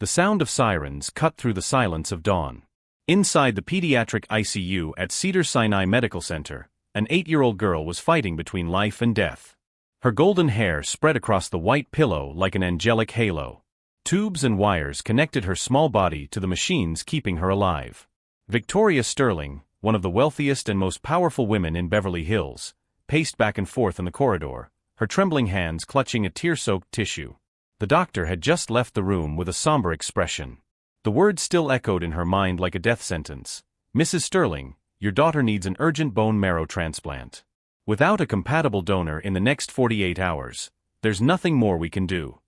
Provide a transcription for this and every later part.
The sound of sirens cut through the silence of dawn. Inside the pediatric ICU at Cedars-Sinai Medical Center, an 8-year-old girl was fighting between life and death. Her golden hair spread across the white pillow like an angelic halo. Tubes and wires connected her small body to the machines keeping her alive. Victoria Sterling, one of the wealthiest and most powerful women in Beverly Hills, paced back and forth in the corridor, her trembling hands clutching a tear-soaked tissue. The doctor had just left the room with a somber expression. The words still echoed in her mind like a death sentence. "Mrs. Sterling, your daughter needs an urgent bone marrow transplant. Without a compatible donor in the next 48 hours, there's nothing more we can do."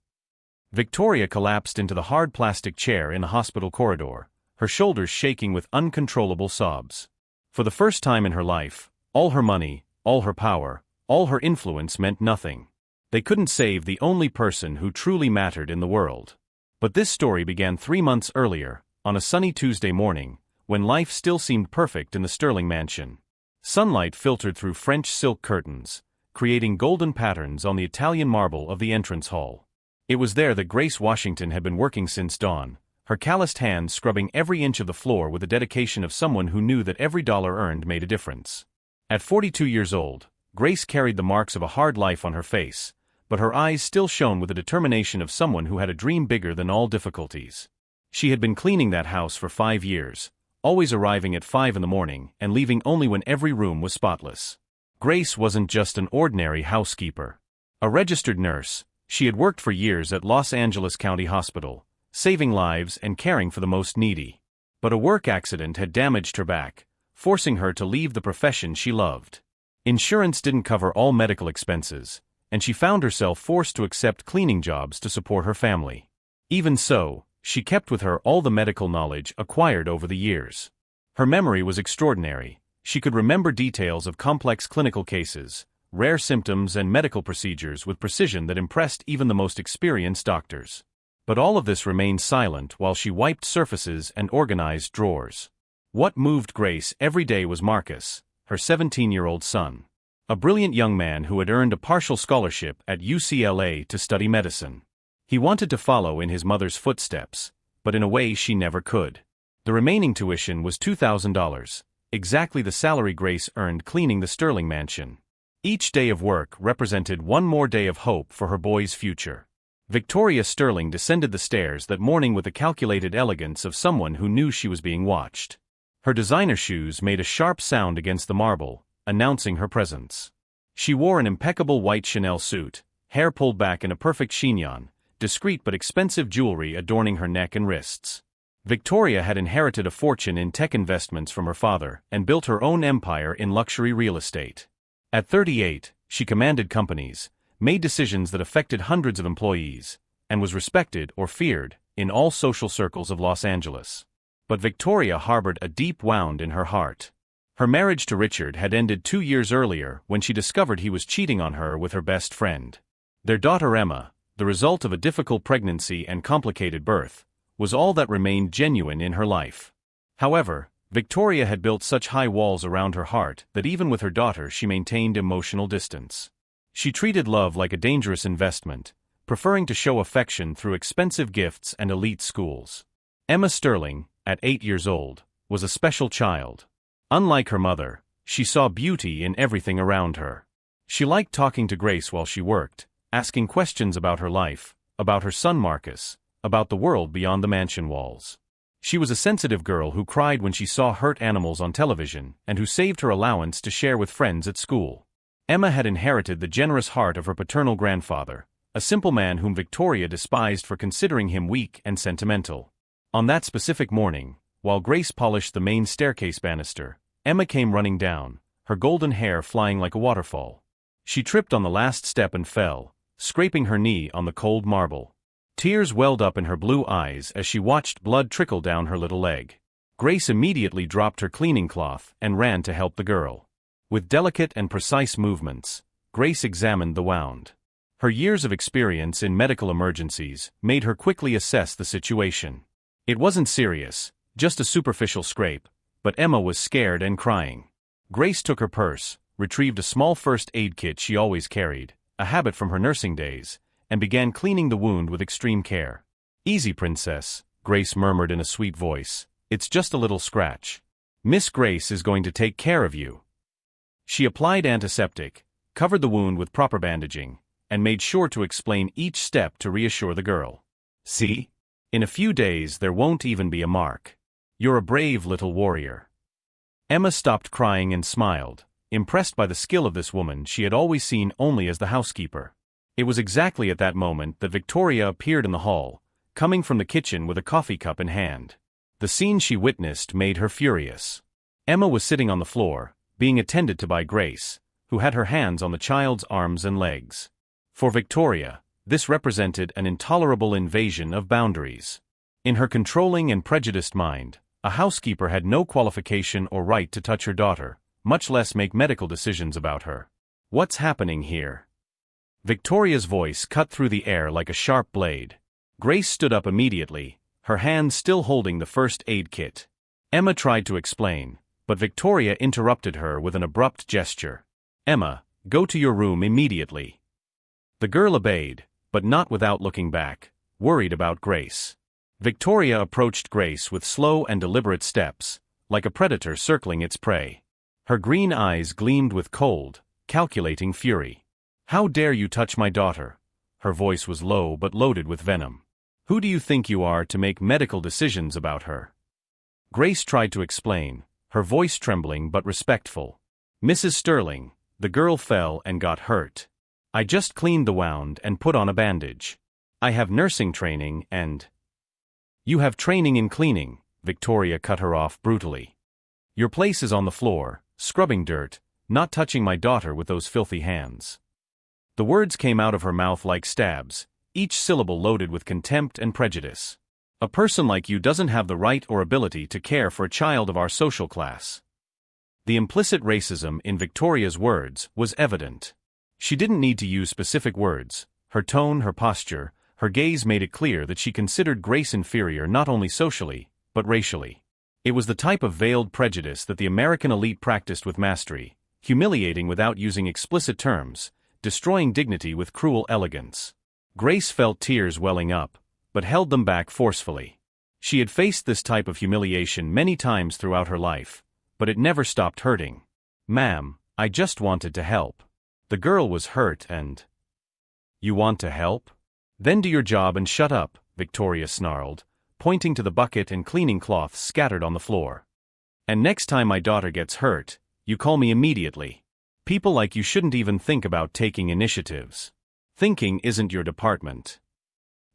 Victoria collapsed into the hard plastic chair in the hospital corridor, her shoulders shaking with uncontrollable sobs. For the first time in her life, all her money, all her power, all her influence meant nothing. They couldn't save the only person who truly mattered in the world. But this story began 3 months earlier, on a sunny Tuesday morning, when life still seemed perfect in the Sterling mansion. Sunlight filtered through French silk curtains, creating golden patterns on the Italian marble of the entrance hall. It was there that Grace Washington had been working since dawn, her calloused hands scrubbing every inch of the floor with the dedication of someone who knew that every dollar earned made a difference. At 42 years old, Grace carried the marks of a hard life on her face, but her eyes still shone with the determination of someone who had a dream bigger than all difficulties. She had been cleaning that house for 5 years, always arriving at 5 in the morning and leaving only when every room was spotless. Grace wasn't just an ordinary housekeeper. A registered nurse, she had worked for years at Los Angeles County Hospital, saving lives and caring for the most needy. But a work accident had damaged her back, forcing her to leave the profession she loved. Insurance didn't cover all medical expenses, and she found herself forced to accept cleaning jobs to support her family. Even so, she kept with her all the medical knowledge acquired over the years. Her memory was extraordinary. She could remember details of complex clinical cases, rare symptoms and medical procedures with precision that impressed even the most experienced doctors. But all of this remained silent while she wiped surfaces and organized drawers. What moved Grace every day was Marcus, her 17-year-old son. A brilliant young man who had earned a partial scholarship at UCLA to study medicine. He wanted to follow in his mother's footsteps, but in a way she never could. The remaining tuition was $2,000, exactly the salary Grace earned cleaning the Sterling mansion. Each day of work represented one more day of hope for her boy's future. Victoria Sterling descended the stairs that morning with the calculated elegance of someone who knew she was being watched. Her designer shoes made a sharp sound against the marble, announcing her presence. She wore an impeccable white Chanel suit, hair pulled back in a perfect chignon, discreet but expensive jewelry adorning her neck and wrists. Victoria had inherited a fortune in tech investments from her father and built her own empire in luxury real estate. At 38, she commanded companies, made decisions that affected hundreds of employees, and was respected or feared in all social circles of Los Angeles. But Victoria harbored a deep wound in her heart. Her marriage to Richard had ended 2 years earlier when she discovered he was cheating on her with her best friend. Their daughter Emma, the result of a difficult pregnancy and complicated birth, was all that remained genuine in her life. However, Victoria had built such high walls around her heart that even with her daughter she maintained emotional distance. She treated love like a dangerous investment, preferring to show affection through expensive gifts and elite schools. Emma Sterling, at 8 years old, was a special child. Unlike her mother, she saw beauty in everything around her. She liked talking to Grace while she worked, asking questions about her life, about her son Marcus, about the world beyond the mansion walls. She was a sensitive girl who cried when she saw hurt animals on television and who saved her allowance to share with friends at school. Emma had inherited the generous heart of her paternal grandfather, a simple man whom Victoria despised for considering him weak and sentimental. On that specific morning, while Grace polished the main staircase banister, Emma came running down, her golden hair flying like a waterfall. She tripped on the last step and fell, scraping her knee on the cold marble. Tears welled up in her blue eyes as she watched blood trickle down her little leg. Grace immediately dropped her cleaning cloth and ran to help the girl. With delicate and precise movements, Grace examined the wound. Her years of experience in medical emergencies made her quickly assess the situation. It wasn't serious, just a superficial scrape, but Emma was scared and crying. Grace took her purse, retrieved a small first aid kit she always carried, a habit from her nursing days, and began cleaning the wound with extreme care. "Easy, princess," Grace murmured in a sweet voice. "It's just a little scratch. Miss Grace is going to take care of you." She applied antiseptic, covered the wound with proper bandaging, and made sure to explain each step to reassure the girl. "See? In a few days there won't even be a mark. You're a brave little warrior." Emma stopped crying and smiled, impressed by the skill of this woman she had always seen only as the housekeeper. It was exactly at that moment that Victoria appeared in the hall, coming from the kitchen with a coffee cup in hand. The scene she witnessed made her furious. Emma was sitting on the floor, being attended to by Grace, who had her hands on the child's arms and legs. For Victoria, this represented an intolerable invasion of boundaries. In her controlling and prejudiced mind, a housekeeper had no qualification or right to touch her daughter, much less make medical decisions about her. "What's happening here?" Victoria's voice cut through the air like a sharp blade. Grace stood up immediately, her hands still holding the first aid kit. Emma tried to explain, but Victoria interrupted her with an abrupt gesture. "Emma, go to your room immediately." The girl obeyed, but not without looking back, worried about Grace. Victoria approached Grace with slow and deliberate steps, like a predator circling its prey. Her green eyes gleamed with cold, calculating fury. "How dare you touch my daughter?" Her voice was low but loaded with venom. "Who do you think you are to make medical decisions about her?" Grace tried to explain, her voice trembling but respectful. "Mrs. Sterling, the girl fell and got hurt. I just cleaned the wound and put on a bandage. I have nursing training and—" "You have training in cleaning," Victoria cut her off brutally. "Your place is on the floor, scrubbing dirt, not touching my daughter with those filthy hands." The words came out of her mouth like stabs, each syllable loaded with contempt and prejudice. "A person like you doesn't have the right or ability to care for a child of our social class." The implicit racism in Victoria's words was evident. She didn't need to use specific words. Her tone, her posture, her gaze made it clear that she considered Grace inferior not only socially, but racially. It was the type of veiled prejudice that the American elite practiced with mastery, humiliating without using explicit terms, destroying dignity with cruel elegance. Grace felt tears welling up, but held them back forcefully. She had faced this type of humiliation many times throughout her life, but it never stopped hurting. "Ma'am, I just wanted to help." The girl was hurt and— "You want to help? Then do your job and shut up," Victoria snarled, pointing to the bucket and cleaning cloths scattered on the floor. "And next time my daughter gets hurt, you call me immediately. People like you shouldn't even think about taking initiatives. Thinking isn't your department."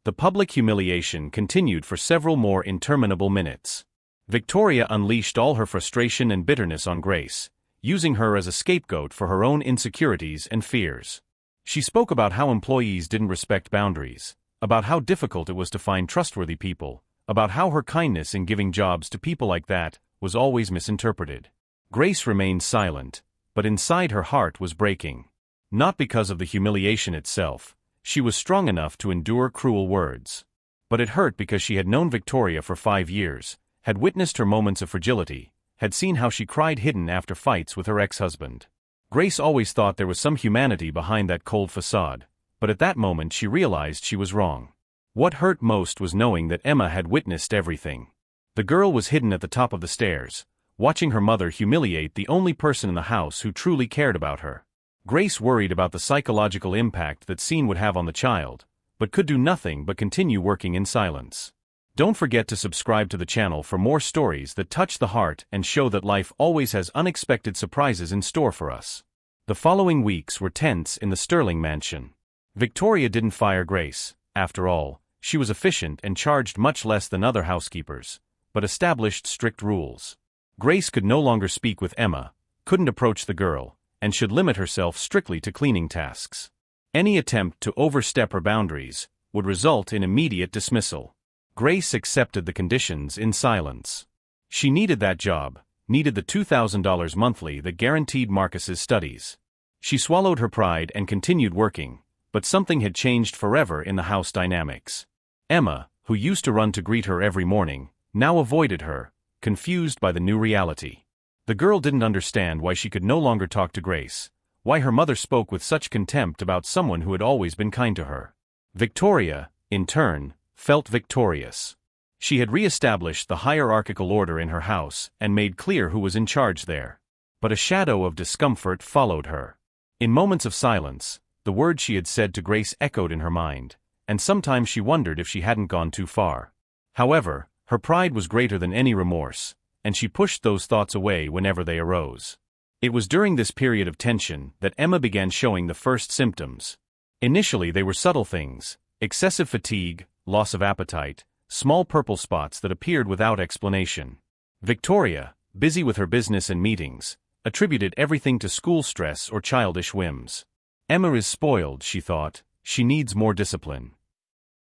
The public humiliation continued for several more interminable minutes. Victoria unleashed all her frustration and bitterness on Grace, using her as a scapegoat for her own insecurities and fears. She spoke about how employees didn't respect boundaries, about how difficult it was to find trustworthy people, about how her kindness in giving jobs to people like that was always misinterpreted. Grace remained silent, but inside her heart was breaking. Not because of the humiliation itself, she was strong enough to endure cruel words. But it hurt because she had known Victoria for 5 years, had witnessed her moments of fragility, had seen how she cried hidden after fights with her ex-husband. Grace always thought there was some humanity behind that cold facade, but at that moment she realized she was wrong. What hurt most was knowing that Emma had witnessed everything. The girl was hidden at the top of the stairs, watching her mother humiliate the only person in the house who truly cared about her. Grace worried about the psychological impact that scene would have on the child, but could do nothing but continue working in silence. Don't forget to subscribe to the channel for more stories that touch the heart and show that life always has unexpected surprises in store for us. The following weeks were tense in the Sterling mansion. Victoria didn't fire Grace. After all, she was efficient and charged much less than other housekeepers, but established strict rules. Grace could no longer speak with Emma, couldn't approach the girl, and should limit herself strictly to cleaning tasks. Any attempt to overstep her boundaries would result in immediate dismissal. Grace accepted the conditions in silence. She needed that job, needed the $2,000 monthly that guaranteed Marcus's studies. She swallowed her pride and continued working, but something had changed forever in the house dynamics. Emma, who used to run to greet her every morning, now avoided her, confused by the new reality. The girl didn't understand why she could no longer talk to Grace, why her mother spoke with such contempt about someone who had always been kind to her. Victoria, in turn, felt victorious. She had re-established the hierarchical order in her house and made clear who was in charge there. But a shadow of discomfort followed her. In moments of silence, the words she had said to Grace echoed in her mind, and sometimes she wondered if she hadn't gone too far. However, her pride was greater than any remorse, and she pushed those thoughts away whenever they arose. It was during this period of tension that Emma began showing the first symptoms. Initially they were subtle things: excessive fatigue, loss of appetite, small purple spots that appeared without explanation. Victoria, busy with her business and meetings, attributed everything to school stress or childish whims. Emma is spoiled, she thought. She needs more discipline.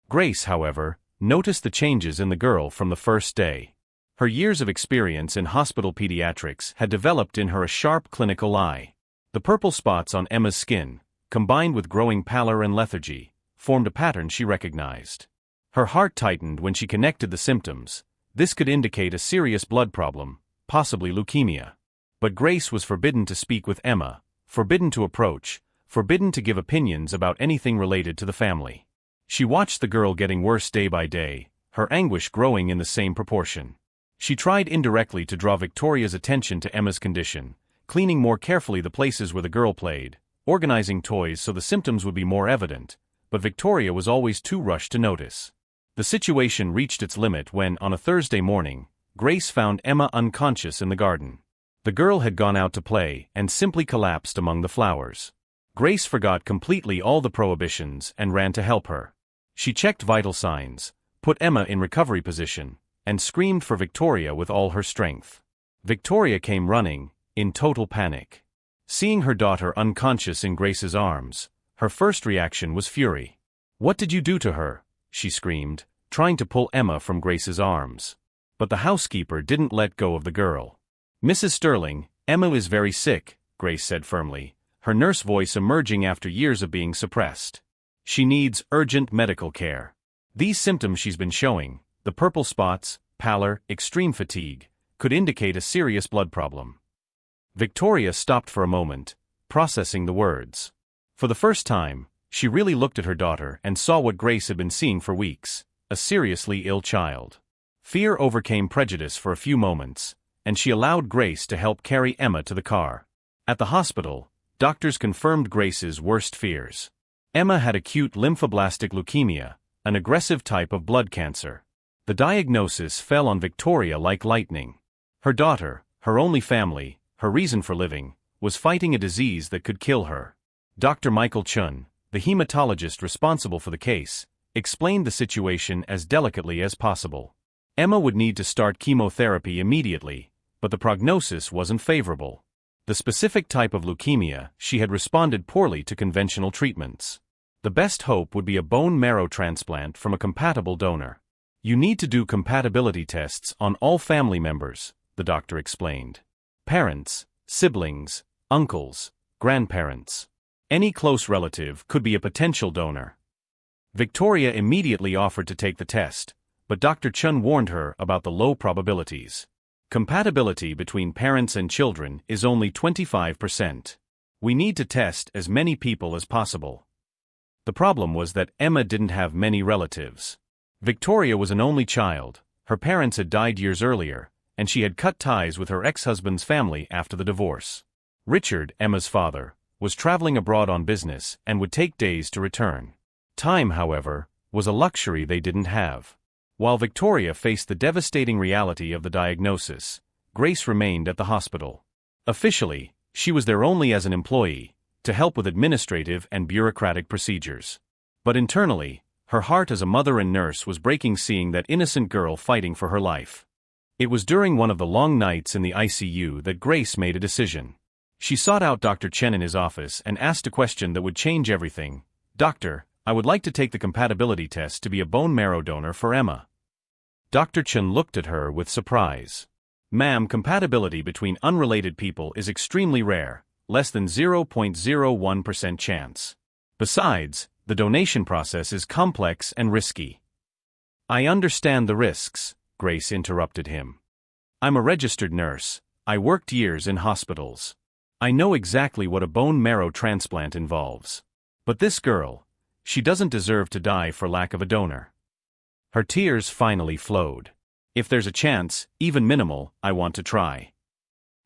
Grace, however, noticed the changes in the girl from the first day. Her years of experience in hospital pediatrics had developed in her a sharp clinical eye. The purple spots on Emma's skin, combined with growing pallor and lethargy, formed a pattern she recognized. Her heart tightened when she connected the symptoms. This could indicate a serious blood problem, possibly leukemia. But Grace was forbidden to speak with Emma, forbidden to approach, forbidden to give opinions about anything related to the family. She watched the girl getting worse day by day, her anguish growing in the same proportion. She tried indirectly to draw Victoria's attention to Emma's condition, cleaning more carefully the places where the girl played, organizing toys so the symptoms would be more evident, but Victoria was always too rushed to notice. The situation reached its limit when, on a Thursday morning, Grace found Emma unconscious in the garden. The girl had gone out to play and simply collapsed among the flowers. Grace forgot completely all the prohibitions and ran to help her. She checked vital signs, put Emma in recovery position, and screamed for Victoria with all her strength. Victoria came running, in total panic. Seeing her daughter unconscious in Grace's arms, her first reaction was fury. "What did you do to her?" she screamed, trying to pull Emma from Grace's arms. But the housekeeper didn't let go of the girl. "Mrs. Sterling, Emma is very sick," Grace said firmly, her nurse voice emerging after years of being suppressed. "She needs urgent medical care. These symptoms she's been showing, the purple spots, pallor, extreme fatigue, could indicate a serious blood problem." Victoria stopped for a moment, processing the words. For the first time, she really looked at her daughter and saw what Grace had been seeing for weeks: a seriously ill child. Fear overcame prejudice for a few moments, and she allowed Grace to help carry Emma to the car. At the hospital, doctors confirmed Grace's worst fears. Emma had acute lymphoblastic leukemia, an aggressive type of blood cancer. The diagnosis fell on Victoria like lightning. Her daughter, her only family, her reason for living, was fighting a disease that could kill her. Dr. Michael Chun, the hematologist responsible for the case, explained the situation as delicately as possible. Emma would need to start chemotherapy immediately, but the prognosis wasn't favorable. The specific type of leukemia, she had responded poorly to conventional treatments. The best hope would be a bone marrow transplant from a compatible donor. "You need to do compatibility tests on all family members," the doctor explained. "Parents, siblings, uncles, grandparents. Any close relative could be a potential donor." Victoria immediately offered to take the test, but Dr. Chun warned her about the low probabilities. Compatibility between parents and children is only 25%. We need to test as many people as possible. The problem was that Emma didn't have many relatives. Victoria was an only child, her parents had died years earlier, and she had cut ties with her ex-husband's family after the divorce. Richard, Emma's father, was traveling abroad on business and would take days to return. Time, however, was a luxury they didn't have. While Victoria faced the devastating reality of the diagnosis, Grace remained at the hospital. Officially, she was there only as an employee, to help with administrative and bureaucratic procedures. But internally, her heart as a mother and nurse was breaking seeing that innocent girl fighting for her life. It was during one of the long nights in the ICU that Grace made a decision. She sought out Dr. Chen in his office and asked a question that would change everything. "Doctor, I would like to take the compatibility test to be a bone marrow donor for Emma." Dr. Chen looked at her with surprise. "Ma'am, compatibility between unrelated people is extremely rare, less than 0.01% chance. Besides, the donation process is complex and risky." "I understand the risks," Grace interrupted him. "I'm a registered nurse. I worked years in hospitals. I know exactly what a bone marrow transplant involves. But this girl, she doesn't deserve to die for lack of a donor." Her tears finally flowed. "If there's a chance, even minimal, I want to try."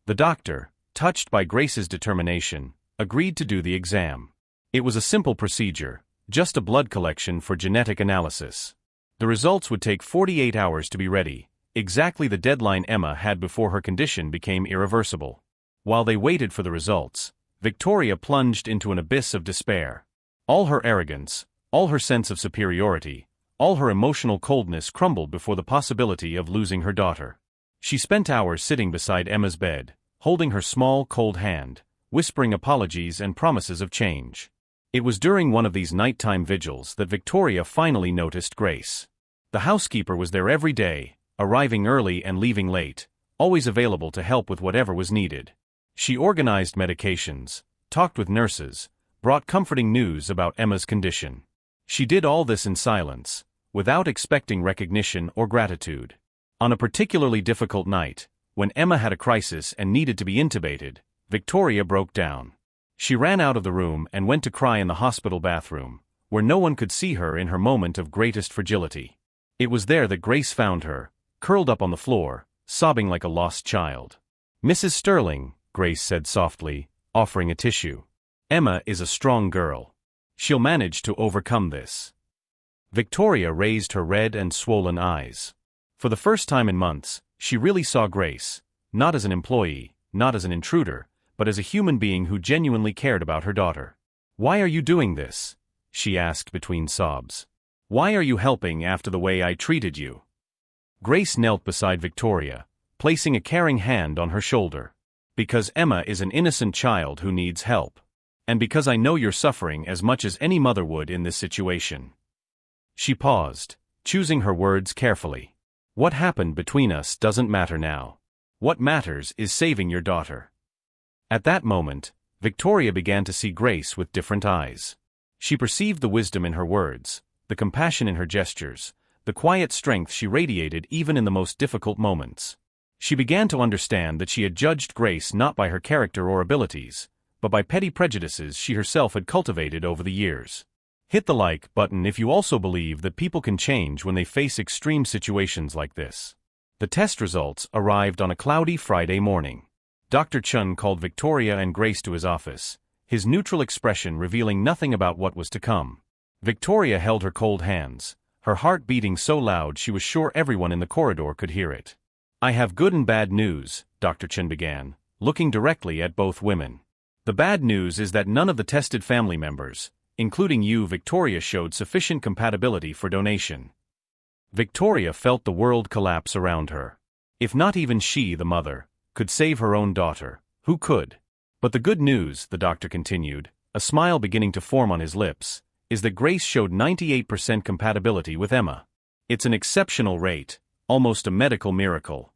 The doctor, touched by Grace's determination, agreed to do the exam. It was a simple procedure, just a blood collection for genetic analysis. The results would take 48 hours to be ready, exactly the deadline Emma had before her condition became irreversible. While they waited for the results, Victoria plunged into an abyss of despair. All her arrogance, all her sense of superiority, all her emotional coldness crumbled before the possibility of losing her daughter. She spent hours sitting beside Emma's bed, holding her small, cold hand, whispering apologies and promises of change. It was during one of these nighttime vigils that Victoria finally noticed Grace. The housekeeper was there every day, arriving early and leaving late, always available to help with whatever was needed. She organized medications, talked with nurses, brought comforting news about Emma's condition. She did all this in silence, without expecting recognition or gratitude. On a particularly difficult night, when Emma had a crisis and needed to be intubated, Victoria broke down. She ran out of the room and went to cry in the hospital bathroom, where no one could see her in her moment of greatest fragility. It was there that Grace found her, curled up on the floor, sobbing like a lost child. "Mrs. Sterling," Grace said softly, offering a tissue. "Emma is a strong girl. She'll manage to overcome this." Victoria raised her red and swollen eyes. For the first time in months, she really saw Grace, not as an employee, not as an intruder, but as a human being who genuinely cared about her daughter. "Why are you doing this?" she asked between sobs. "Why are you helping after the way I treated you?" Grace knelt beside Victoria, placing a caring hand on her shoulder. "Because Emma is an innocent child who needs help. And because I know you're suffering as much as any mother would in this situation." She paused, choosing her words carefully. "What happened between us doesn't matter now. What matters is saving your daughter." At that moment, Victoria began to see Grace with different eyes. She perceived the wisdom in her words, the compassion in her gestures, the quiet strength she radiated even in the most difficult moments. She began to understand that she had judged Grace not by her character or abilities, but by petty prejudices she herself had cultivated over the years. Hit the like button if you also believe that people can change when they face extreme situations like this. The test results arrived on a cloudy Friday morning. Dr. Chun called Victoria and Grace to his office, his neutral expression revealing nothing about what was to come. Victoria held her cold hands, her heart beating so loud she was sure everyone in the corridor could hear it. "I have good and bad news," Dr. Chun began, looking directly at both women. "The bad news is that none of the tested family members, including you, Victoria, showed sufficient compatibility for donation." Victoria felt the world collapse around her. If not even she, the mother, could save her own daughter, who could? "But the good news," the doctor continued, a smile beginning to form on his lips, "is that Grace showed 98% compatibility with Emma. It's an exceptional rate, almost a medical miracle."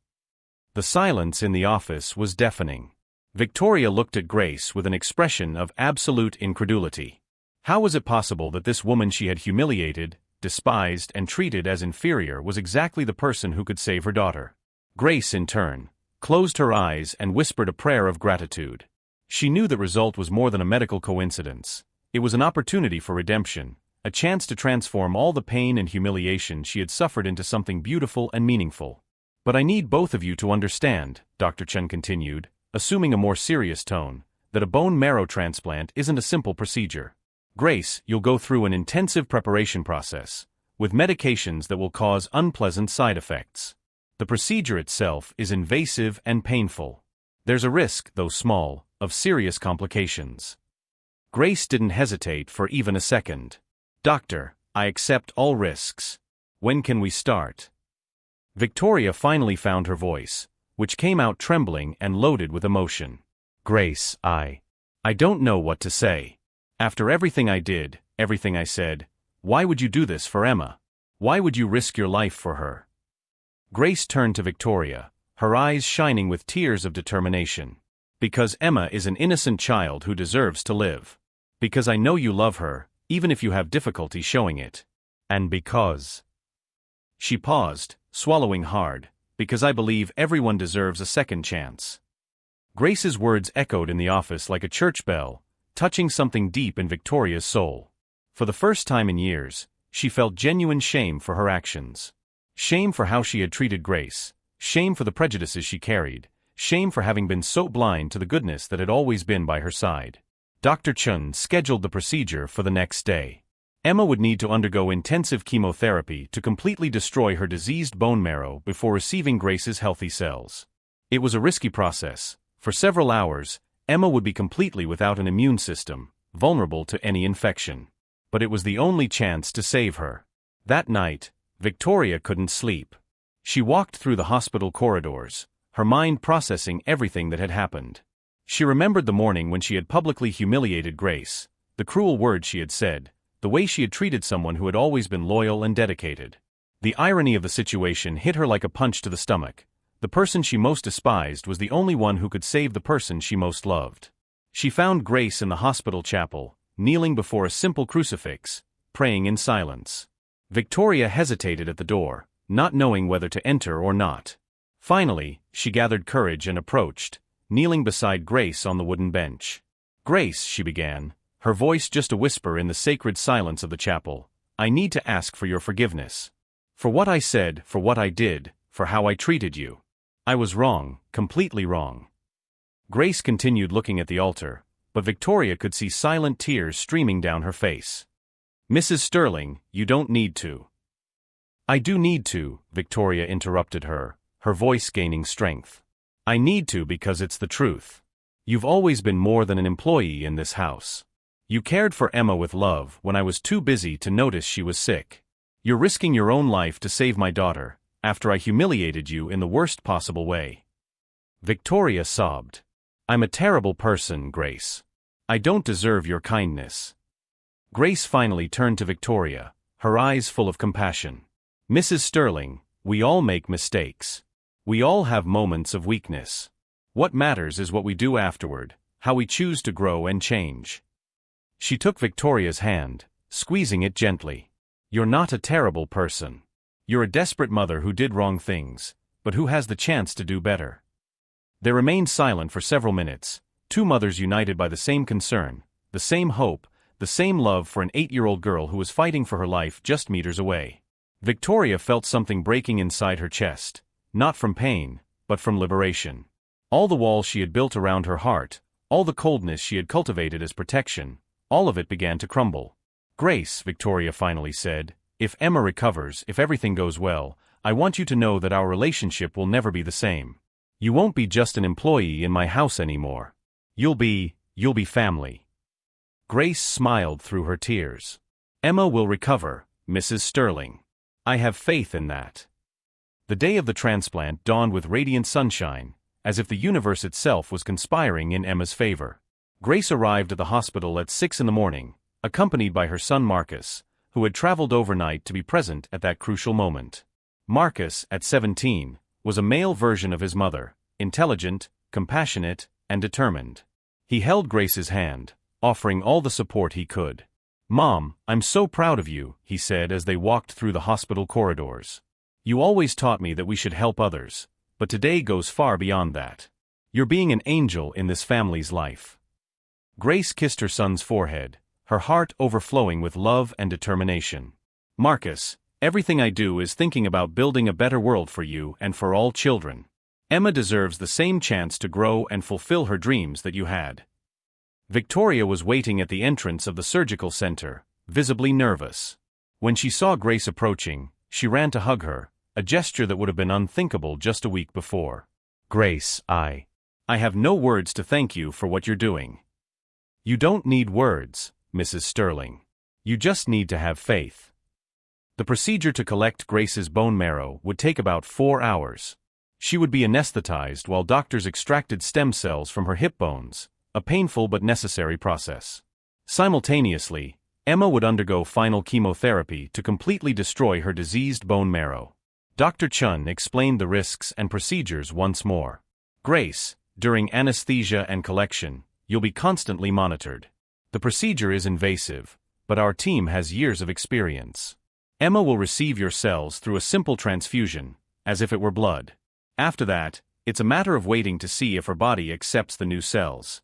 The silence in the office was deafening. Victoria looked at Grace with an expression of absolute incredulity. How was it possible that this woman she had humiliated, despised, and treated as inferior was exactly the person who could save her daughter? Grace, in turn, closed her eyes and whispered a prayer of gratitude. She knew the result was more than a medical coincidence. It was an opportunity for redemption, a chance to transform all the pain and humiliation she had suffered into something beautiful and meaningful. "But I need both of you to understand," Dr. Chen continued, assuming a more serious tone, "that a bone marrow transplant isn't a simple procedure. Grace, you'll go through an intensive preparation process, with medications that will cause unpleasant side effects. The procedure itself is invasive and painful. There's a risk, though small, of serious complications." Grace didn't hesitate for even a second. "Doctor, I accept all risks. When can we start?" Victoria finally found her voice, which came out trembling and loaded with emotion. "Grace, I don't know what to say. After everything I did, everything I said, why would you do this for Emma? Why would you risk your life for her?" Grace turned to Victoria, her eyes shining with tears of determination. "Because Emma is an innocent child who deserves to live. Because I know you love her, even if you have difficulty showing it. And because—" She paused, swallowing hard, "because I believe everyone deserves a second chance." Grace's words echoed in the office like a church bell, touching something deep in Victoria's soul. For the first time in years, She felt genuine shame for her actions. Shame for how she had treated Grace, shame for the prejudices she carried, shame for having been so blind to the goodness that had always been by her side. Dr. Chun scheduled the procedure for the next day. Emma would need to undergo intensive chemotherapy to completely destroy her diseased bone marrow before receiving Grace's healthy cells. It was a risky process. For several hours, Emma would be completely without an immune system, vulnerable to any infection. But it was the only chance to save her. That night, Victoria couldn't sleep. She walked through the hospital corridors, her mind processing everything that had happened. She remembered the morning when she had publicly humiliated Grace, the cruel words she had said, the way she had treated someone who had always been loyal and dedicated. The irony of the situation hit her like a punch to the stomach. The person she most despised was the only one who could save the person she most loved. She found Grace in the hospital chapel, kneeling before a simple crucifix, praying in silence. Victoria hesitated at the door, not knowing whether to enter or not. Finally, she gathered courage and approached, kneeling beside Grace on the wooden bench. "Grace," she began, her voice just a whisper in the sacred silence of the chapel, "I need to ask for your forgiveness. For what I said, for what I did, for how I treated you. I was wrong, completely wrong." Grace continued looking at the altar, but Victoria could see silent tears streaming down her face. "Mrs. Sterling, you don't need to." "I do need to," Victoria interrupted her, her voice gaining strength. "I need to because it's the truth. You've always been more than an employee in this house. You cared for Emma with love when I was too busy to notice she was sick. You're risking your own life to save my daughter, after I humiliated you in the worst possible way." Victoria sobbed. "I'm a terrible person, Grace. I don't deserve your kindness." Grace finally turned to Victoria, her eyes full of compassion. "Mrs. Sterling, we all make mistakes. We all have moments of weakness. What matters is what we do afterward, how we choose to grow and change." She took Victoria's hand, squeezing it gently. "You're not a terrible person. You're a desperate mother who did wrong things, but who has the chance to do better." They remained silent for several minutes, two mothers united by the same concern, the same hope, the same love for an 8-year-old girl who was fighting for her life just meters away. Victoria felt something breaking inside her chest, not from pain, but from liberation. All the walls she had built around her heart, all the coldness she had cultivated as protection, all of it began to crumble. "Grace," Victoria finally said, "if Emma recovers, if everything goes well, I want you to know that our relationship will never be the same. You won't be just an employee in my house anymore. You'll be family." Grace smiled through her tears. "Emma will recover, Mrs. Sterling. I have faith in that." The day of the transplant dawned with radiant sunshine, as if the universe itself was conspiring in Emma's favor. Grace arrived at the hospital at 6 a.m, accompanied by her son Marcus, who had traveled overnight to be present at that crucial moment. Marcus, at 17, was a male version of his mother, intelligent, compassionate, and determined. He held Grace's hand, offering all the support he could. "Mom, I'm so proud of you," he said as they walked through the hospital corridors. "You always taught me that we should help others, but today goes far beyond that. You're being an angel in this family's life." Grace kissed her son's forehead, her heart overflowing with love and determination. "Marcus, everything I do is thinking about building a better world for you and for all children. Emma deserves the same chance to grow and fulfill her dreams that you had." Victoria was waiting at the entrance of the surgical center, visibly nervous. When she saw Grace approaching, she ran to hug her, a gesture that would have been unthinkable just a week before. "Grace, I have no words to thank you for what you're doing." "You don't need words, Mrs. Sterling. You just need to have faith." The procedure to collect Grace's bone marrow would take about 4 hours. She would be anesthetized while doctors extracted stem cells from her hip bones, a painful but necessary process. Simultaneously, Emma would undergo final chemotherapy to completely destroy her diseased bone marrow. Dr. Chun explained the risks and procedures once more. "Grace, during anesthesia and collection, you'll be constantly monitored. The procedure is invasive, but our team has years of experience. Emma will receive your cells through a simple transfusion, as if it were blood. After that, it's a matter of waiting to see if her body accepts the new cells."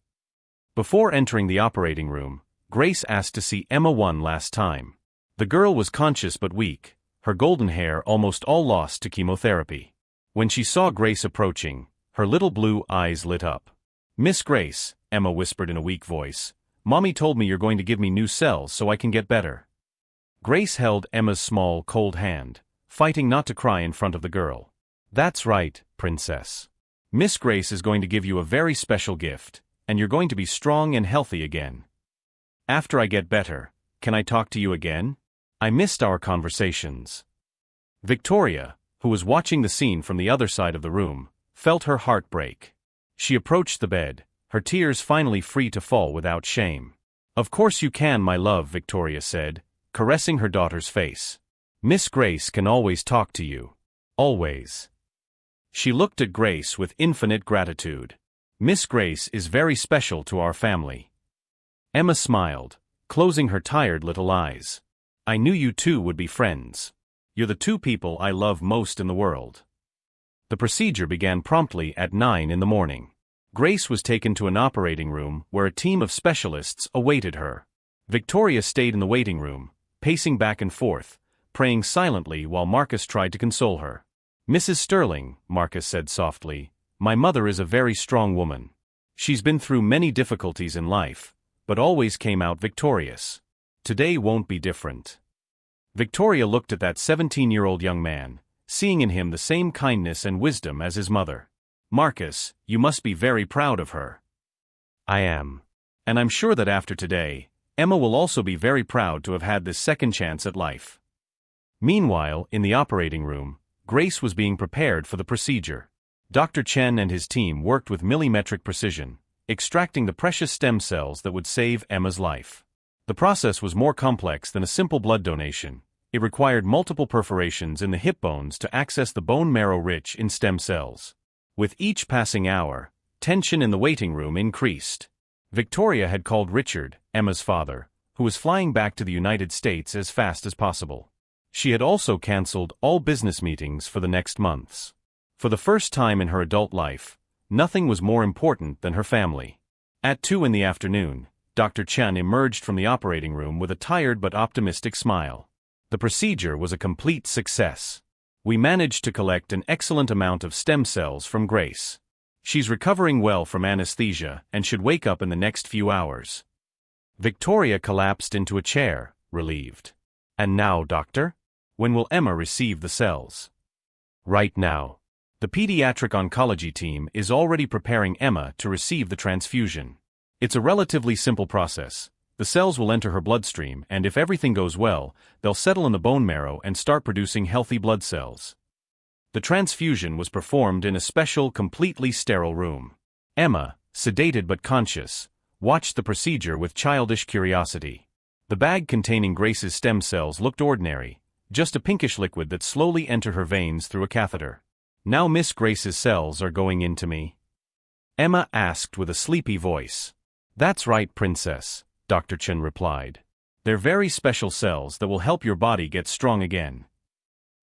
Before entering the operating room, Grace asked to see Emma one last time. The girl was conscious but weak, her golden hair almost all lost to chemotherapy. When she saw Grace approaching, her little blue eyes lit up. "Miss Grace," Emma whispered in a weak voice, "Mommy told me you're going to give me new cells so I can get better." Grace held Emma's small, cold hand, fighting not to cry in front of the girl. "That's right, Princess. Miss Grace is going to give you a very special gift, and you're going to be strong and healthy again. After I get better, can I talk to you again? I missed our conversations." Victoria, who was watching the scene from the other side of the room, felt her heart break. She approached the bed, her tears finally free to fall without shame. "Of course you can, my love," Victoria said, caressing her daughter's face. "Miss Grace can always talk to you. Always." She looked at Grace with infinite gratitude. "Miss Grace is very special to our family." Emma smiled, closing her tired little eyes. "I knew you two would be friends. You're the two people I love most in the world." The procedure began promptly at 9 in the morning. Grace was taken to an operating room where a team of specialists awaited her. Victoria stayed in the waiting room, pacing back and forth, praying silently while Marcus tried to console her. "Mrs. Sterling," Marcus said softly, "my mother is a very strong woman. She's been through many difficulties in life, but always came out victorious. Today won't be different." Victoria looked at that 17-year-old young man, seeing in him the same kindness and wisdom as his mother. "Marcus, you must be very proud of her." "I am. And I'm sure that after today, Emma will also be very proud to have had this second chance at life." Meanwhile, in the operating room, Grace was being prepared for the procedure. Dr. Chen and his team worked with millimetric precision, extracting the precious stem cells that would save Emma's life. The process was more complex than a simple blood donation. It required multiple perforations in the hip bones to access the bone marrow rich in stem cells. With each passing hour, tension in the waiting room increased. Victoria had called Richard, Emma's father, who was flying back to the United States as fast as possible. She had also cancelled all business meetings for the next months. For the first time in her adult life, nothing was more important than her family. At 2 in the afternoon, Dr. Chen emerged from the operating room with a tired but optimistic smile. "The procedure was a complete success. We managed to collect an excellent amount of stem cells from Grace. She's recovering well from anesthesia and should wake up in the next few hours." Victoria collapsed into a chair, relieved. "And now, doctor? When will Emma receive the cells?" "Right now. The pediatric oncology team is already preparing Emma to receive the transfusion. It's a relatively simple process. The cells will enter her bloodstream, and if everything goes well, they'll settle in the bone marrow and start producing healthy blood cells." The transfusion was performed in a special, completely sterile room. Emma, sedated but conscious, watched the procedure with childish curiosity. The bag containing Grace's stem cells looked ordinary, just a pinkish liquid that slowly entered her veins through a catheter. "Now Miss Grace's cells are going into me?" Emma asked with a sleepy voice. "That's right, Princess," Dr. Chen replied. "They're very special cells that will help your body get strong again."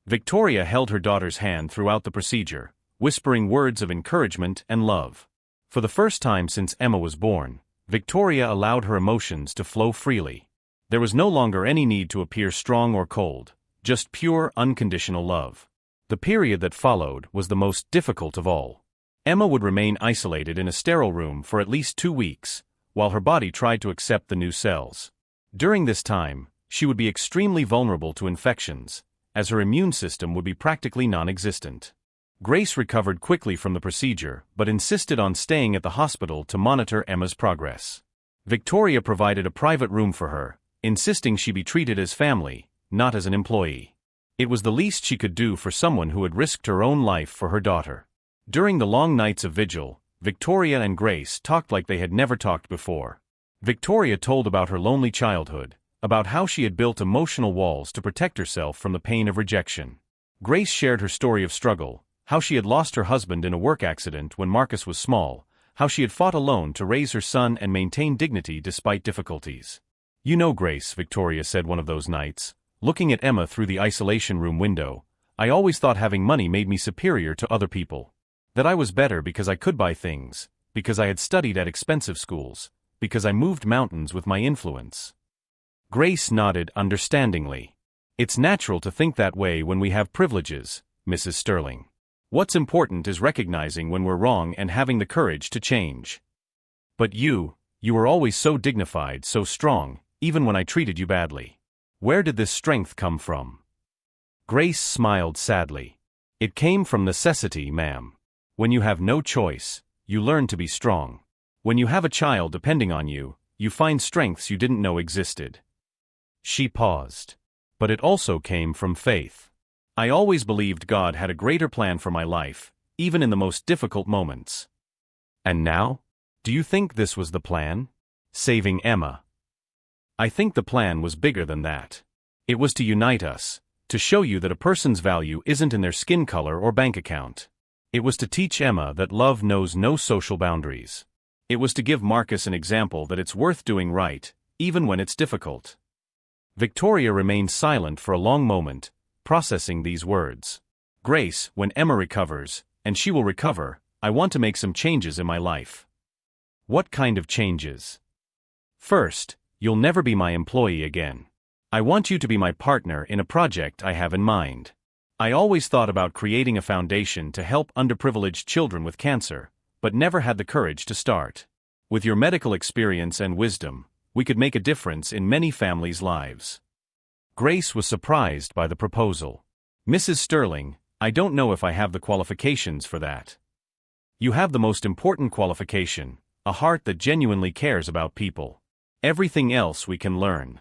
Victoria held her daughter's hand throughout the procedure, whispering words of encouragement and love. For the first time since Emma was born, Victoria allowed her emotions to flow freely. There was no longer any need to appear strong or cold, just pure, unconditional love. The period that followed was the most difficult of all. Emma would remain isolated in a sterile room for at least 2 weeks, while her body tried to accept the new cells. During this time, she would be extremely vulnerable to infections, as her immune system would be practically non-existent. Grace recovered quickly from the procedure, but insisted on staying at the hospital to monitor Emma's progress. Victoria provided a private room for her, insisting she be treated as family, not as an employee. It was the least she could do for someone who had risked her own life for her daughter. During the long nights of vigil, Victoria and Grace talked like they had never talked before. Victoria told about her lonely childhood, about how she had built emotional walls to protect herself from the pain of rejection. Grace shared her story of struggle, how she had lost her husband in a work accident when Marcus was small, how she had fought alone to raise her son and maintain dignity despite difficulties. "You know, Grace," Victoria said one of those nights, looking at Emma through the isolation room window, "I always thought having money made me superior to other people. That I was better because I could buy things, because I had studied at expensive schools, because I moved mountains with my influence. Grace nodded understandingly. It's natural to think that way when we have privileges, Mrs. Sterling. What's important is recognizing when we're wrong and having the courage to change. But you were always so dignified, so strong, even when I treated you badly. Where did this strength come from? Grace smiled sadly. It came from necessity, ma'am. When you have no choice, you learn to be strong. When you have a child depending on you, you find strengths you didn't know existed. She paused. But it also came from faith. I always believed God had a greater plan for my life, even in the most difficult moments. And now? Do you think this was the plan? Saving Emma. I think the plan was bigger than that. It was to unite us, to show you that a person's value isn't in their skin color or bank account. It was to teach Emma that love knows no social boundaries. It was to give Marcus an example that it's worth doing right, even when it's difficult. Victoria remained silent for a long moment, processing these words. Grace, when Emma recovers, and she will recover, I want to make some changes in my life. What kind of changes? First, you'll never be my employee again. I want you to be my partner in a project I have in mind. I always thought about creating a foundation to help underprivileged children with cancer, but never had the courage to start. With your medical experience and wisdom, we could make a difference in many families' lives. Grace was surprised by the proposal. Mrs. Sterling, I don't know if I have the qualifications for that. You have the most important qualification, a heart that genuinely cares about people. Everything else we can learn.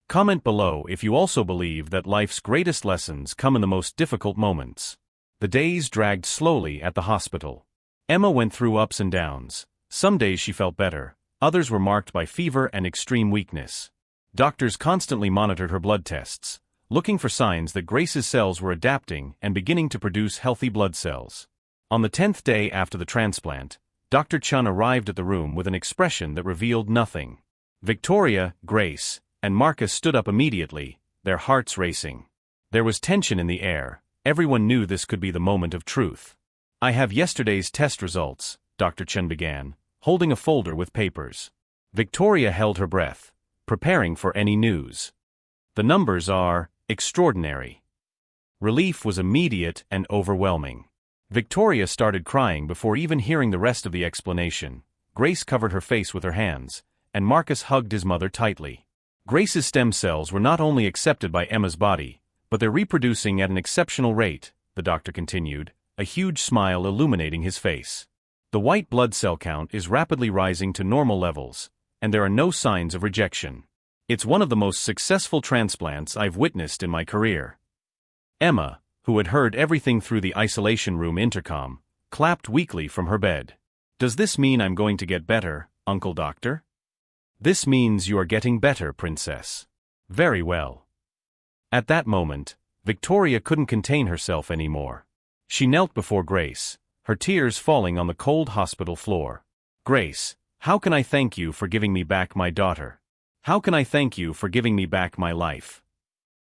Comment below if you also believe that life's greatest lessons come in the most difficult moments. The days dragged slowly at the hospital. Emma went through ups and downs. Some days she felt better, others were marked by fever and extreme weakness. Doctors constantly monitored her blood tests, looking for signs that Grace's cells were adapting and beginning to produce healthy blood cells. On the 10th day after the transplant, Dr. Chun arrived at the room with an expression that revealed nothing. Victoria, Grace, and Marcus stood up immediately, their hearts racing. There was tension in the air. Everyone knew this could be the moment of truth. I have yesterday's test results, Dr. Chun began, holding a folder with papers. Victoria held her breath, preparing for any news. The numbers are extraordinary. Relief was immediate and overwhelming. Victoria started crying before even hearing the rest of the explanation. Grace covered her face with her hands, and Marcus hugged his mother tightly. Grace's stem cells were not only accepted by Emma's body, but they're reproducing at an exceptional rate, the doctor continued, a huge smile illuminating his face. The white blood cell count is rapidly rising to normal levels, and there are no signs of rejection. It's one of the most successful transplants I've witnessed in my career. Emma, who had heard everything through the isolation room intercom, clapped weakly from her bed. Does this mean I'm going to get better, Uncle Doctor? This means you are getting better, Princess. Very well. At that moment, Victoria couldn't contain herself anymore. She knelt before Grace, her tears falling on the cold hospital floor. Grace, how can I thank you for giving me back my daughter? How can I thank you for giving me back my life?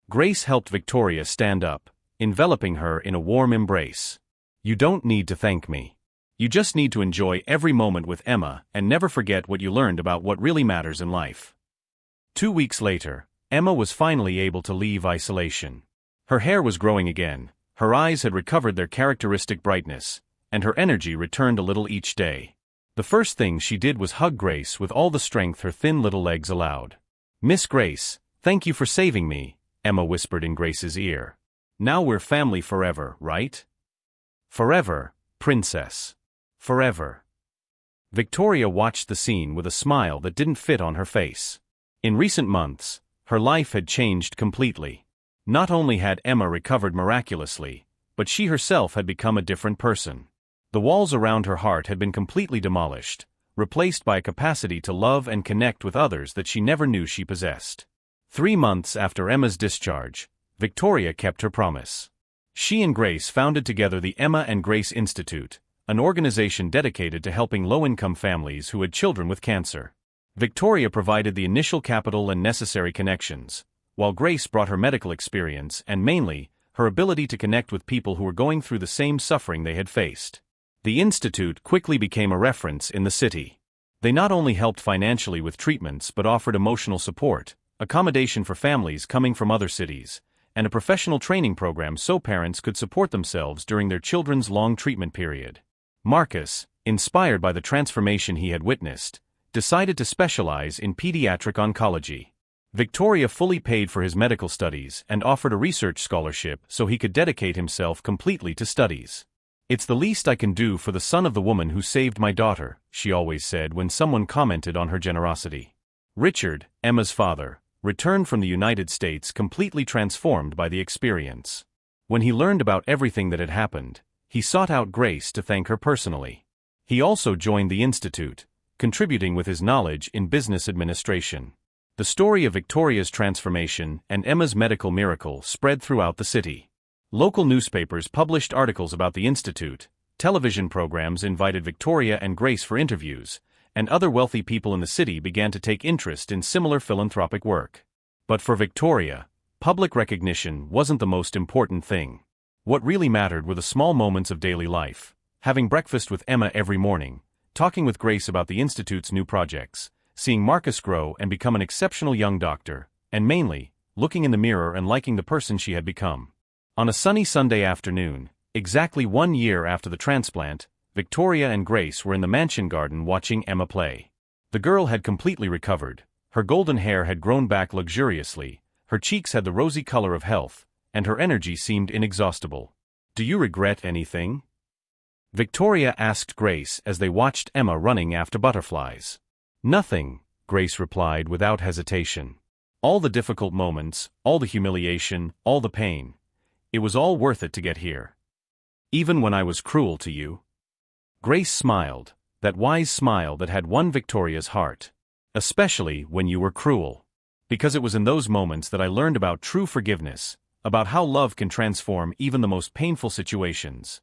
Grace helped Victoria stand up, enveloping her in a warm embrace. You don't need to thank me. You just need to enjoy every moment with Emma and never forget what you learned about what really matters in life. 2 weeks later, Emma was finally able to leave isolation. Her hair was growing again, her eyes had recovered their characteristic brightness, and her energy returned a little each day. The first thing she did was hug Grace with all the strength her thin little legs allowed. Miss Grace, thank you for saving me, Emma whispered in Grace's ear. Now we're family forever, right? Forever, Princess. Forever. Victoria watched the scene with a smile that didn't fit on her face. In recent months, her life had changed completely. Not only had Emma recovered miraculously, but she herself had become a different person. The walls around her heart had been completely demolished, replaced by a capacity to love and connect with others that she never knew she possessed. 3 months after Emma's discharge, Victoria kept her promise. She and Grace founded together the Emma and Grace Institute, an organization dedicated to helping low-income families who had children with cancer. Victoria provided the initial capital and necessary connections, while Grace brought her medical experience and mainly, her ability to connect with people who were going through the same suffering they had faced. The institute quickly became a reference in the city. They not only helped financially with treatments but offered emotional support, accommodation for families coming from other cities, and a professional training program so parents could support themselves during their children's long treatment period. Marcus, inspired by the transformation he had witnessed, decided to specialize in pediatric oncology. Victoria fully paid for his medical studies and offered a research scholarship so he could dedicate himself completely to studies. "It's the least I can do for the son of the woman who saved my daughter," she always said when someone commented on her generosity. Richard, Emma's father, returned from the United States completely transformed by the experience. When he learned about everything that had happened, he sought out Grace to thank her personally. He also joined the Institute, contributing with his knowledge in business administration. The story of Victoria's transformation and Emma's medical miracle spread throughout the city. Local newspapers published articles about the Institute, television programs invited Victoria and Grace for interviews, and other wealthy people in the city began to take interest in similar philanthropic work. But for Victoria, public recognition wasn't the most important thing. What really mattered were the small moments of daily life: having breakfast with Emma every morning, talking with Grace about the Institute's new projects, seeing Marcus grow and become an exceptional young doctor, and mainly, looking in the mirror and liking the person she had become. On a sunny Sunday afternoon, exactly 1 year after the transplant, Victoria and Grace were in the mansion garden watching Emma play. The girl had completely recovered, her golden hair had grown back luxuriously, her cheeks had the rosy color of health, and her energy seemed inexhaustible. "Do you regret anything?" Victoria asked Grace as they watched Emma running after butterflies. "Nothing," Grace replied without hesitation. "All the difficult moments, all the humiliation, all the pain. It was all worth it to get here. Even when I was cruel to you." Grace smiled, that wise smile that had won Victoria's heart. "Especially when you were cruel. Because it was in those moments that I learned about true forgiveness, about how love can transform even the most painful situations."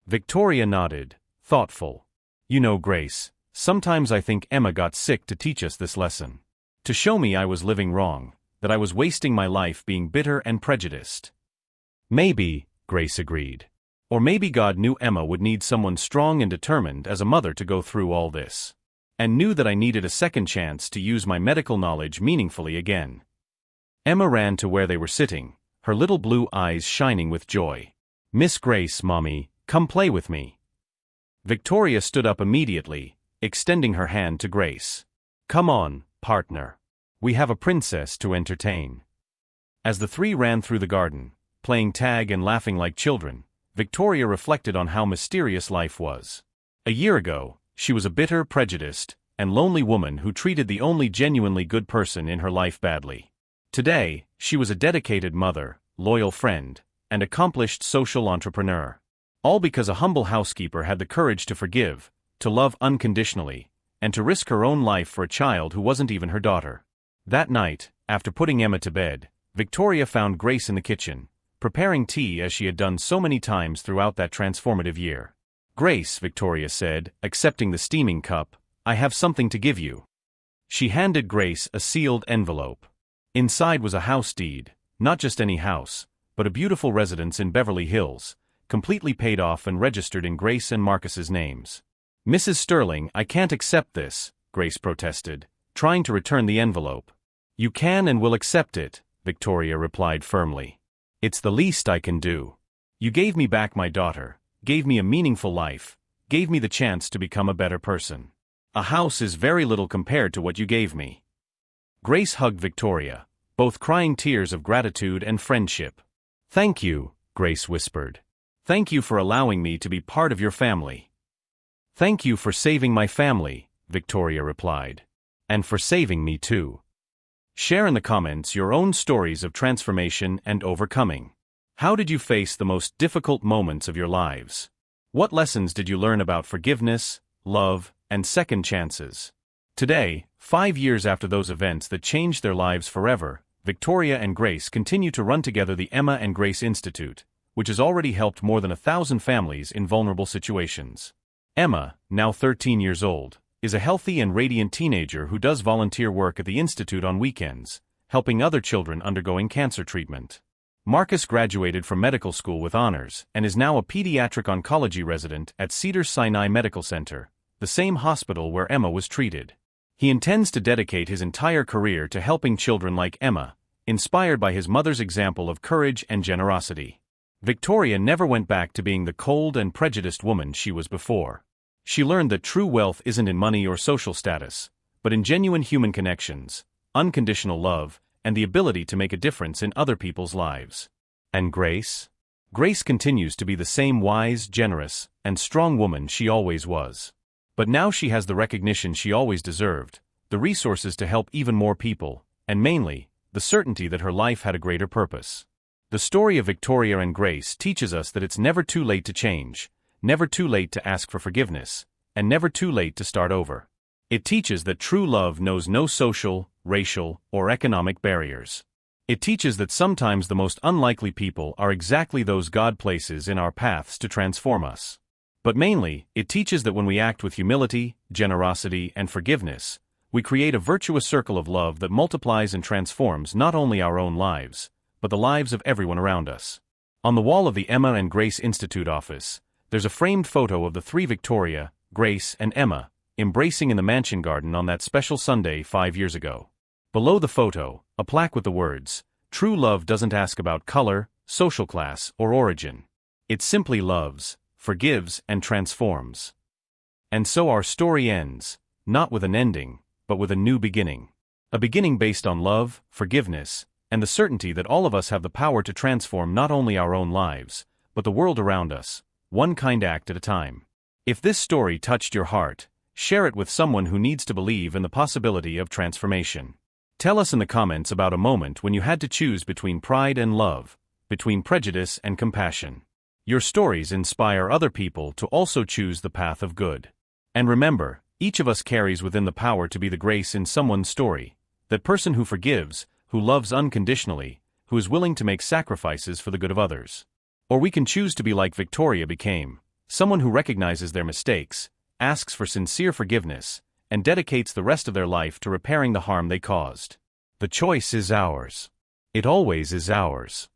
Victoria nodded, thoughtful. "You know, Grace, sometimes I think Emma got sick to teach us this lesson. To show me I was living wrong, that I was wasting my life being bitter and prejudiced." "Maybe," Grace agreed. "Or maybe God knew Emma would need someone strong and determined as a mother to go through all this. And knew that I needed a second chance to use my medical knowledge meaningfully again." Emma ran to where they were sitting, her little blue eyes shining with joy. "Miss Grace, Mommy, come play with me." Victoria stood up immediately, extending her hand to Grace. "Come on, partner. We have a princess to entertain." As the three ran through the garden, playing tag and laughing like children, Victoria reflected on how mysterious life was. A year ago, she was a bitter, prejudiced, and lonely woman who treated the only genuinely good person in her life badly. Today, she was a dedicated mother, loyal friend, and accomplished social entrepreneur. All because a humble housekeeper had the courage to forgive, to love unconditionally, and to risk her own life for a child who wasn't even her daughter. That night, after putting Emma to bed, Victoria found Grace in the kitchen, preparing tea as she had done so many times throughout that transformative year. "Grace," Victoria said, accepting the steaming cup, "I have something to give you." She handed Grace a sealed envelope. Inside was a house deed, not just any house, but a beautiful residence in Beverly Hills, completely paid off and registered in Grace and Marcus's names. "Mrs. Sterling, I can't accept this," Grace protested, trying to return the envelope. "You can and will accept it," Victoria replied firmly. "It's the least I can do. You gave me back my daughter, gave me a meaningful life, gave me the chance to become a better person. A house is very little compared to what you gave me." Grace hugged Victoria, both crying tears of gratitude and friendship. "Thank you," Grace whispered. "Thank you for allowing me to be part of your family." "Thank you for saving my family," Victoria replied. "And for saving me too." Share in the comments your own stories of transformation and overcoming. How did you face the most difficult moments of your lives? What lessons did you learn about forgiveness, love, and second chances? Today, 5 years after those events that changed their lives forever, Victoria and Grace continue to run together the Emma and Grace Institute, which has already helped more than 1,000 families in vulnerable situations. Emma, now 13 years old, is a healthy and radiant teenager who does volunteer work at the Institute on weekends, helping other children undergoing cancer treatment. Marcus graduated from medical school with honors and is now a pediatric oncology resident at Cedars-Sinai Medical Center, the same hospital where Emma was treated. He intends to dedicate his entire career to helping children like Emma, inspired by his mother's example of courage and generosity. Victoria never went back to being the cold and prejudiced woman she was before. She learned that true wealth isn't in money or social status, but in genuine human connections, unconditional love, and the ability to make a difference in other people's lives. And Grace? Grace continues to be the same wise, generous, and strong woman she always was. But now she has the recognition she always deserved, the resources to help even more people, and mainly, the certainty that her life had a greater purpose. The story of Victoria and Grace teaches us that it's never too late to change, never too late to ask for forgiveness, and never too late to start over. It teaches that true love knows no social, racial, or economic barriers. It teaches that sometimes the most unlikely people are exactly those God places in our paths to transform us. But mainly, it teaches that when we act with humility, generosity, and forgiveness, we create a virtuous circle of love that multiplies and transforms not only our own lives, but the lives of everyone around us. On the wall of the Emma and Grace Institute office, there's a framed photo of the three Victoria, Grace, and Emma, embracing in the mansion garden on that special Sunday 5 years ago. Below the photo, a plaque with the words, "True love doesn't ask about color, social class, or origin. It simply loves, forgives, and transforms." And so our story ends, not with an ending, but with a new beginning. A beginning based on love, forgiveness, and the certainty that all of us have the power to transform not only our own lives, but the world around us, one kind act at a time. If this story touched your heart, share it with someone who needs to believe in the possibility of transformation. Tell us in the comments about a moment when you had to choose between pride and love, between prejudice and compassion. Your stories inspire other people to also choose the path of good. And remember, each of us carries within the power to be the Grace in someone's story, that person who forgives, who loves unconditionally, who is willing to make sacrifices for the good of others. Or we can choose to be like Victoria became, someone who recognizes their mistakes, asks for sincere forgiveness, and dedicates the rest of their life to repairing the harm they caused. The choice is ours. It always is ours.